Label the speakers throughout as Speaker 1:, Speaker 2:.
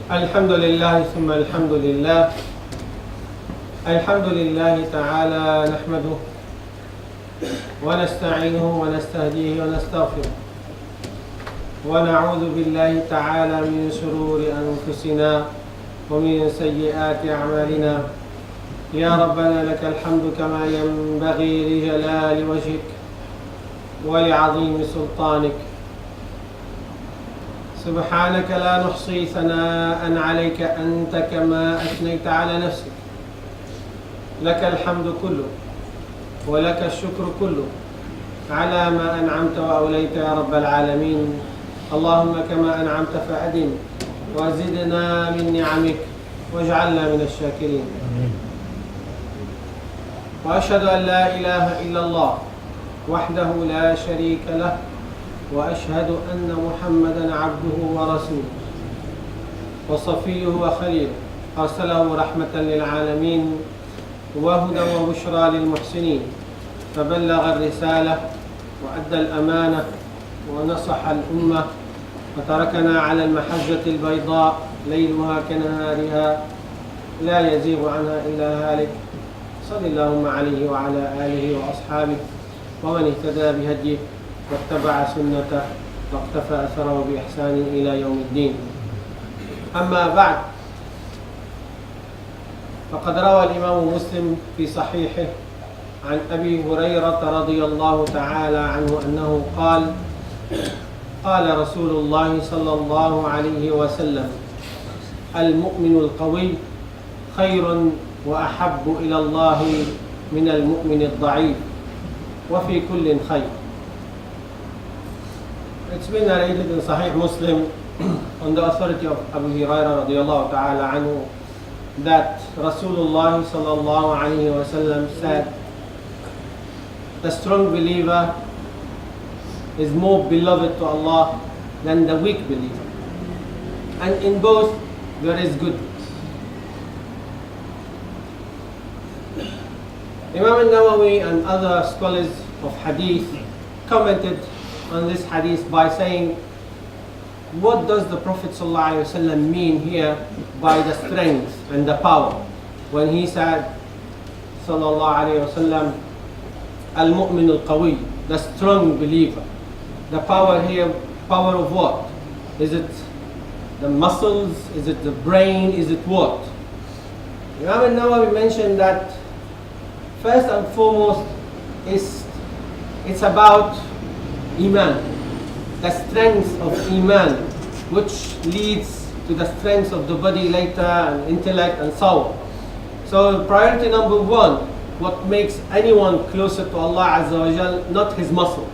Speaker 1: الحمد لله ثم الحمد لله. الحمد لله تعالى نحمده ونستعينه ونستهديه ونستغفره ونعوذ بالله تعالى من شرور أنفسنا ومن سيئات أعمالنا. يا ربنا لك الحمد كما ينبغي لجلال وجهك ولعظيم سلطانك. سبحانك لا نحصي ثناء عليك أنت كما أثنيت على نفسك. لك الحمد كله ولك الشكر كله على ما أنعمت وأوليت يا رب العالمين. اللهم كما أنعمت فأدم وزدنا من نعمك واجعلنا من الشاكرين. وأشهد أن لا إله إلا الله وحده لا شريك له وأشهد أن محمدا عبده ورسوله وصفيه وخليله أرسله رحمة للعالمين وهدى وبشرى للمحسنين. فبلغ الرسالة وأدى الأمانة ونصح الأمة وتركنا على المحجة البيضاء ليلها كنهارها لا يزيغ عنها إلا هالك. صل اللهم عليه وعلى آله وأصحابه ومن اهتدى بهديه واتبع سنته واقتفى أثره بإحسان إلى يوم الدين. أما بعد، فقد روى الإمام مسلم في صحيحه عن أبي هريرة رضي الله تعالى عنه أنه قال: قال رسول الله صلى الله عليه وسلم: المؤمن القوي خير وأحب إلى الله من المؤمن الضعيف وفي كل خير. It's been narrated in Sahih Muslim on the authority of Abu Hurairah radiallahu ta'ala anhu that Rasulullah sallallahu alayhi wa sallam said, the strong believer is more beloved to Allah than the weak believer, and in both there is goodness. Imam al-Nawawi and other scholars of hadith commented on this hadith by saying, what does the Prophet ﷺ mean here by the strength and the power when he said sallallahu alayhi wasallam al-mu'min al-qawi, the strong believer? The power here, power of what? Is it the muscles? Is it the brain? Is it what? Imam al-Nawawi mentioned that first and foremost it's about Imaan, the strength of Imaan, which leads to the strength of the body later and intellect and so on. So priority number one, what makes anyone closer to Allah Azza wa Jal, not his muscles.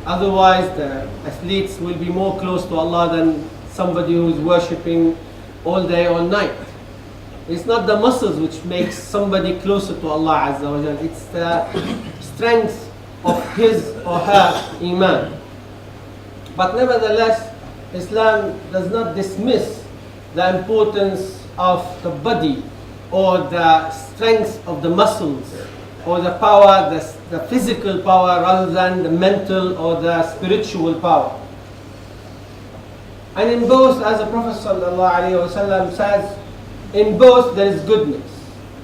Speaker 1: Otherwise the athletes will be more close to Allah than somebody who is worshipping all day, all night. It's not the muscles which makes somebody closer to Allah Azza wa Jal, it's the strength of his or her Iman. But nevertheless, Islam does not dismiss the importance of the body or the strength of the muscles or the power, the physical power, rather than the mental or the spiritual power. And in both, as the Prophet ﷺ says, in both there is goodness,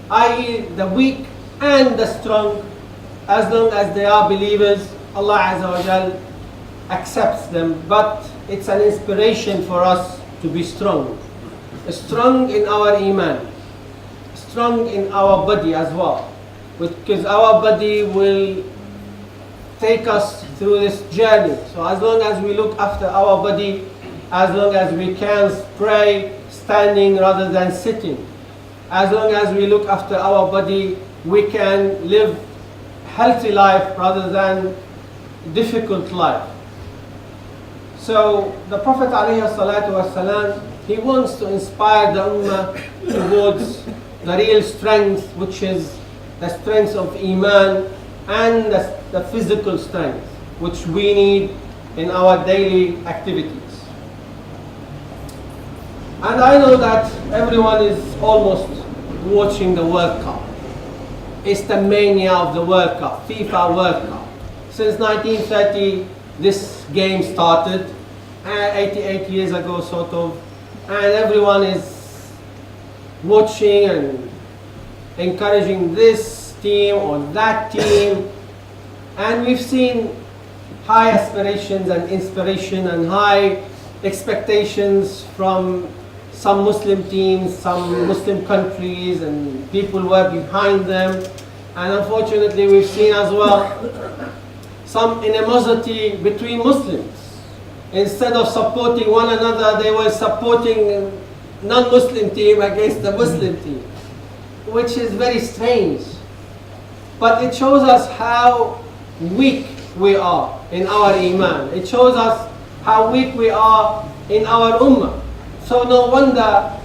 Speaker 1: i.e. the weak and the strong. As long as they are believers, Allah Azza wa Jal accepts them, but it's an inspiration for us to be strong. Strong in our Iman, strong in our body as well, because our body will take us through this journey. So as long as we look after our body, as long as we can pray standing rather than sitting, as long as we look after our body, we can live healthy life rather than difficult life. So the Prophet ﷺ, he wants to inspire the Ummah towards the real strength, which is the strength of Iman and the physical strength which we need in our daily activities. And I know that everyone is almost watching the World Cup. It's the mania of the World Cup, FIFA World Cup. Since 1930, this game started, 88 years ago sort of. and everyone is watching and encouraging this team or that team, and we've seen high aspirations and inspiration and high expectations from some Muslim teams, some Muslim countries, and people were behind them. And unfortunately, we've seen as well some animosity between Muslims. Instead of supporting one another, they were supporting non-Muslim team against the Muslim team, which is very strange. But it shows us how weak we are in our Iman. It shows us how weak we are in our Ummah. So no wonder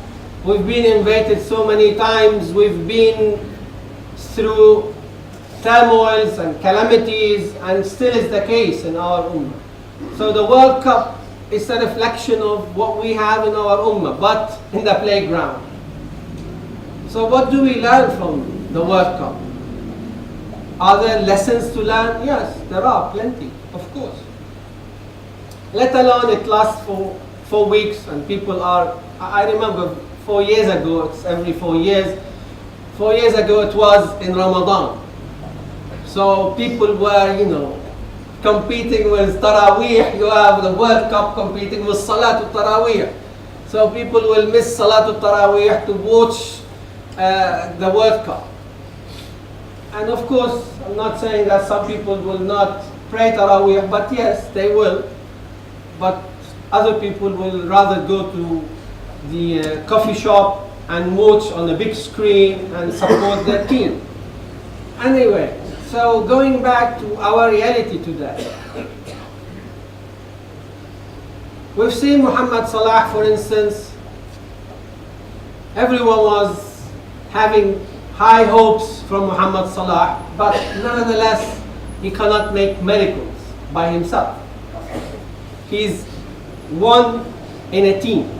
Speaker 1: we've been invaded so many times, we've been through turmoils and calamities, and still is the case in our Ummah. So the World Cup is a reflection of what we have in our Ummah, but in the playground. So what do we learn from the World Cup? Are there lessons to learn? Yes, there are plenty, of course. Let alone it lasts for 4 weeks and people are, I remember 4 years ago, it's every 4 years. 4 years ago it was in Ramadan. So people were, competing with Taraweeh. You have the World Cup competing with Salatul Taraweeh. So people will miss Salatul Taraweeh to watch the World Cup. And of course, I'm not saying that some people will not pray Taraweeh, but yes, they will. But other people will rather go to the coffee shop and watch on a big screen and support their team. Anyway, so going back to our reality today. We've seen Muhammad Salah, for instance. Everyone was having high hopes from Muhammad Salah, but nonetheless, he cannot make miracles by himself. He's one in a team.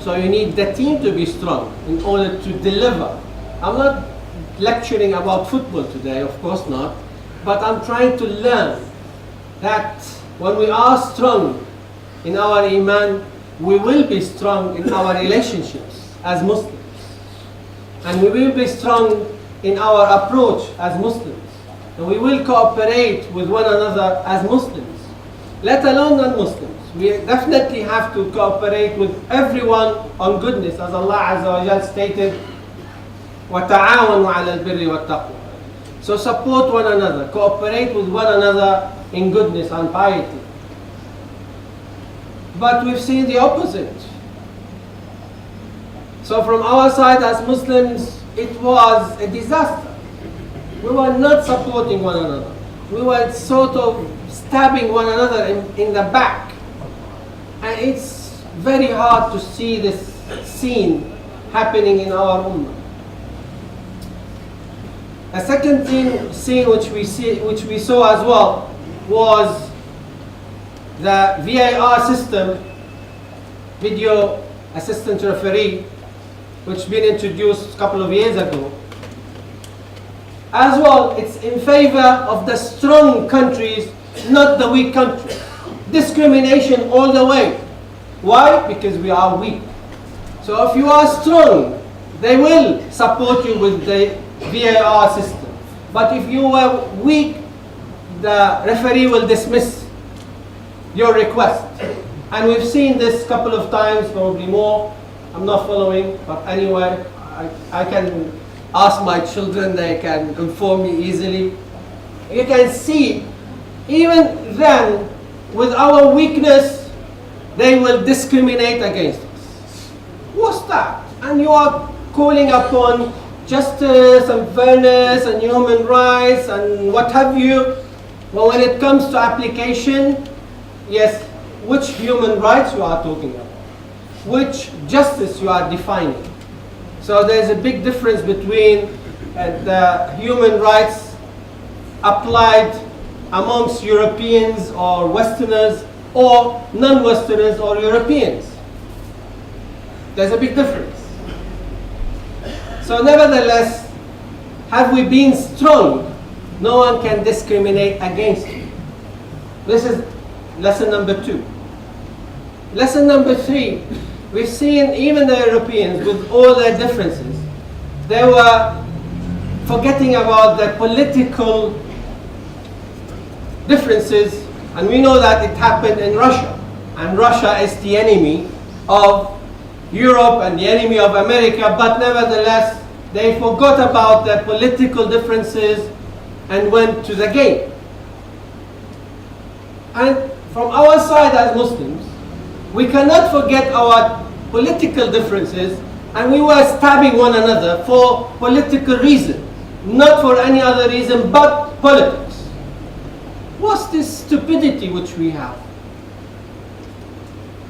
Speaker 1: So you need the team to be strong in order to deliver. I'm not lecturing about football today, of course not, but I'm trying to learn that when we are strong in our Iman, we will be strong in our relationships as Muslims. And we will be strong in our approach as Muslims. And we will cooperate with one another as Muslims, let alone non-Muslims. We definitely have to cooperate with everyone on goodness, as Allah Azza wa Jal stated, وَتَعَاوَنُوا عَلَى الْبِرِّ وَالتَّقْوَى. So support one another, cooperate with one another in goodness and piety. But we've seen the opposite. So from our side as Muslims, it was a disaster. We were not supporting one another. We were sort of stabbing one another in the back. And it's very hard to see this scene happening in our Ummah. A second scene which we saw as well was the VAR system, video assistant referee, which been introduced a couple of years ago. As well, it's in favor of the strong countries, not the weak countries. Discrimination all the way. Why? Because we are weak. So if you are strong, they will support you with the VAR system. But if you are weak, the referee will dismiss your request. And we've seen this a couple of times, probably more. I'm not following, but anyway, I can ask my children, they can inform me easily. You can see, even then, with our weakness, they will discriminate against us. What's that? And you are calling upon justice and fairness and human rights and what have you. But when it comes to application, yes, which human rights you are talking about? Which justice you are defining? So there's a big difference between the human rights applied amongst Europeans or Westerners or non-Westerners or Europeans. There's a big difference. So nevertheless, have we been strong? No one can discriminate against you. This is lesson number 2. Lesson number 3 We've seen even the Europeans, with all their differences, they were forgetting about their political differences, and we know that it happened in Russia. And Russia is the enemy of Europe and the enemy of America, but nevertheless, they forgot about their political differences and went to the game. And from our side as Muslims, we cannot forget our political differences, and we were stabbing one another for political reasons, not for any other reason but politics. What's this stupidity which we have?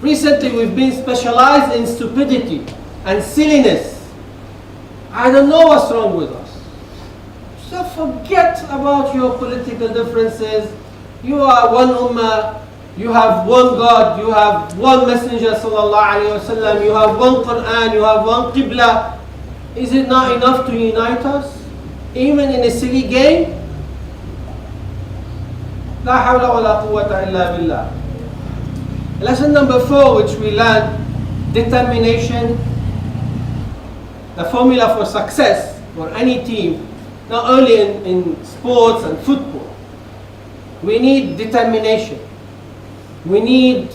Speaker 1: Recently we've been specialized in stupidity and silliness. I don't know what's wrong with us. So forget about your political differences. You are one ummah, you have one God, you have one Messenger sallallahu alaihi wasallam, you have one Qur'an, you have one Qibla. Is it not enough to unite us? Even in a silly game? La hawla wa la quwwata illa billah. Lesson number 4, which we learned, determination. The formula for success for any team, not only in sports and football. We need determination. We need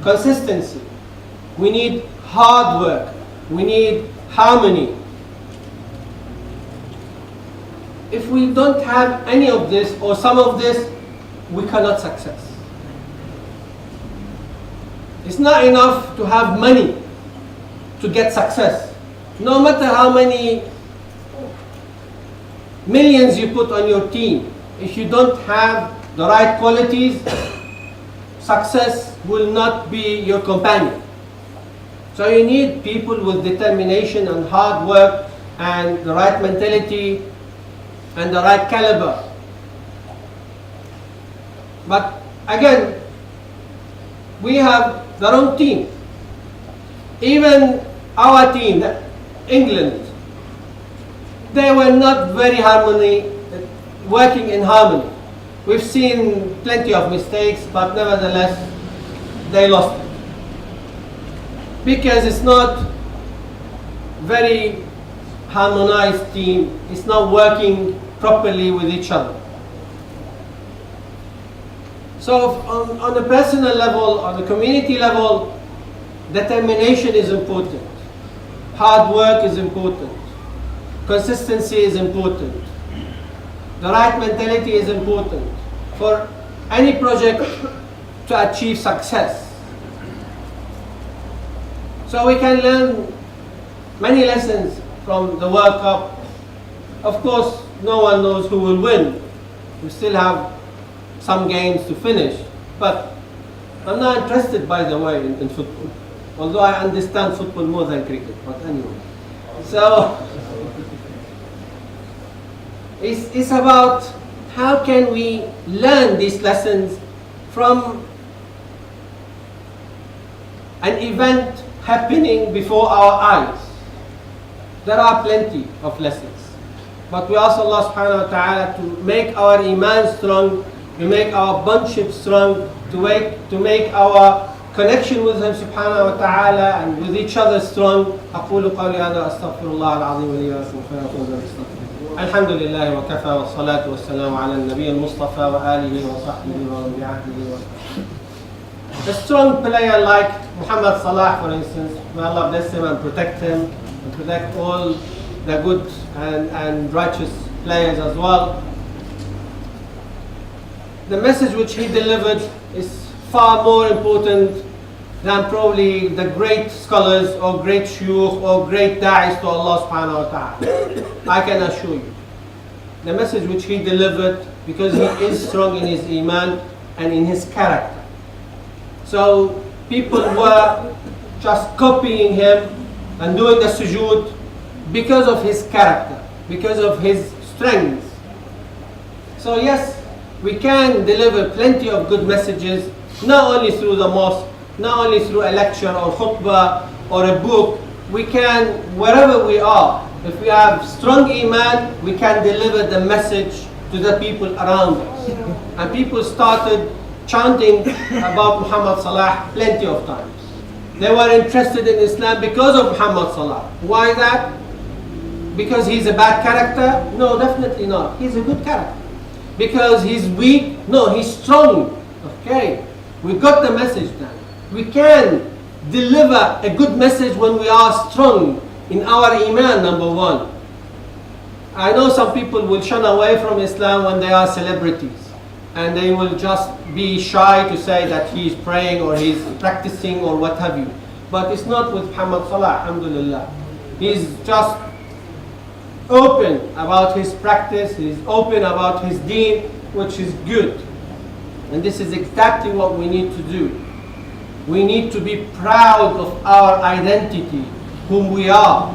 Speaker 1: consistency. We need hard work. We need harmony. If we don't have any of this or some of this, we cannot success. It's not enough to have money to get success. No matter how many millions you put on your team, if you don't have the right qualities, success will not be your companion. So you need people with determination and hard work and the right mentality and the right caliber. But again, we have the wrong team. Even our team, England, they were not very working in harmony. We've seen plenty of mistakes, but nevertheless, they lost it. Because it's not very harmonized team, it's not working properly with each other. So on a personal level, on a community level, determination is important. Hard work is important. Consistency is important. The right mentality is important for any project to achieve success. So we can learn many lessons from the World Cup. Of course, no one knows who will win. We still have some games to finish, but I'm not interested, by the way, in football. Although I understand football more than cricket, but anyway. So it's about how can we learn these lessons from an event happening before our eyes. There are plenty of lessons, but we ask Allah subhanahu wa ta'ala to make our Imaan strong, to make our bondship strong, to make our connection with Him subhanahu wa ta'ala and with each other strong. أقول قولي هذا أستغفر الله العظيم لي ولكم فيقول استغفر. الحمد لله وكفى والصلاة والسلام على النبي المصطفى وآله وصحبه ومن بعهده. A strong player like Muhammad Salah, for instance, may Allah bless him and protect him and protect all the good and righteous players as well. The message which he delivered is far more important than probably the great scholars or great shuyukh or great da'is to Allah subhanahu wa ta'ala. I can assure you. The message which he delivered, because he is strong in his Iman and in his character. So people were just copying him and doing the sujood because of his character, because of his strength. So yes, we can deliver plenty of good messages, not only through the mosque, not only through a lecture or khutbah or a book. We can, wherever we are, if we have strong Iman, we can deliver the message to the people around us. And people started chanting about Muhammad Salah plenty of times. They were interested in Islam because of Muhammad Salah. Why that? Because he's a bad character? No, definitely not. He's a good character. Because he's weak? No, he's strong. Okay, we got the message now. We can deliver a good message when we are strong in our Imaan, number one. I know some people will shun away from Islam when they are celebrities. And they will just be shy to say that he's praying or he's practicing or what have you. But it's not with Muhammad Salah, alhamdulillah. He's just open about his practice, he's open about his deen, which is good. And this is exactly what we need to do. We need to be proud of our identity, whom we are.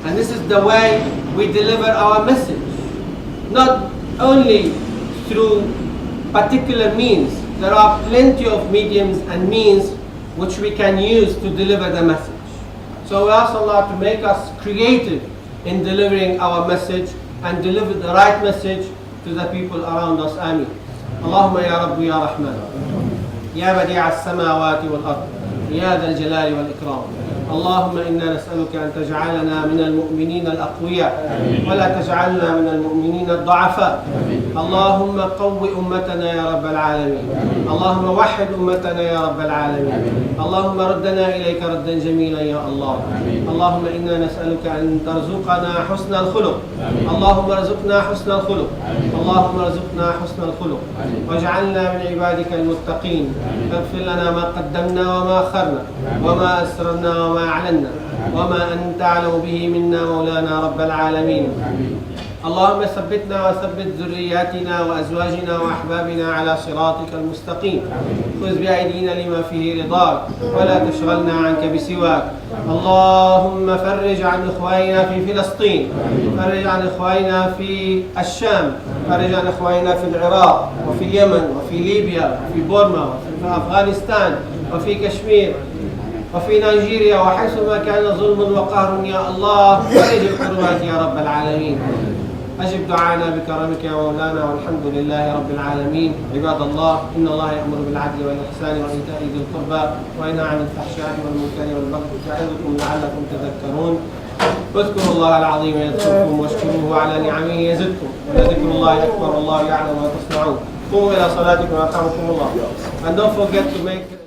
Speaker 1: And this is the way we deliver our message. Not only through particular means. There are plenty of mediums and means which we can use to deliver the message. So we ask Allah to make us creative in delivering our message and deliver the right message to the people around us. Ameen. Allahumma ya Rabbi ya Rahman. Ya badi'a as-samawati wal ard. Ya dhal jalali wal ikram. اللهم إنا نسألك أن تجعلنا من المؤمنين الأقوياء ولا تجعلنا من المؤمنين الضعفاء. اللهم قو أمتنا يا رب العالمين. اللهم وحد أمتنا يا رب العالمين. اللهم ردنا إليك ردا جميلا يا الله. اللهم إنا نسألك أن ترزقنا حسن الخلق. اللهم ارزقنا حسن الخلق. اللهم ارزقنا حسن الخلق واجعلنا من عبادك المتقين. اغفر لنا ما قدمنا وما أخرنا وما أسررنا وما أعلنا وما أنت أعلم به منا مولانا رب العالمين. اللهم ثبتنا وثبت ذرياتنا وأزواجنا وأحبابنا على صراطك المستقيم. خذ بأيدينا لما فيه رضاك ولا تشغلنا عنك بسواك. اللهم فرج عن إخواننا في فلسطين، فرج عن إخواننا في الشام، فرج عن إخواننا في العراق وفي اليمن وفي ليبيا وفي بورما وفي أفغانستان وفي كشمير وفي نيجيريا وحيثما كان ظلم وقهر يا الله. فرج الكربات يا رب العالمين. أجب دعانا بكرمك يا مولانا والحمد لله رب العالمين. عباد الله، إن الله يأمر بالعدل والإحسان وإيتاء ذي القربى وينهى عن الفحشاء والمنكر والبغي يعظكم لعلكم تذكرون. واذكروا الله العظيم يذكركم واشكروه على نعمه يزدكم ولذكر الله أكبر والله يعلم ما تصنعون. قوموا إلى صلاتكم يرحمكم الله. And don't forget to make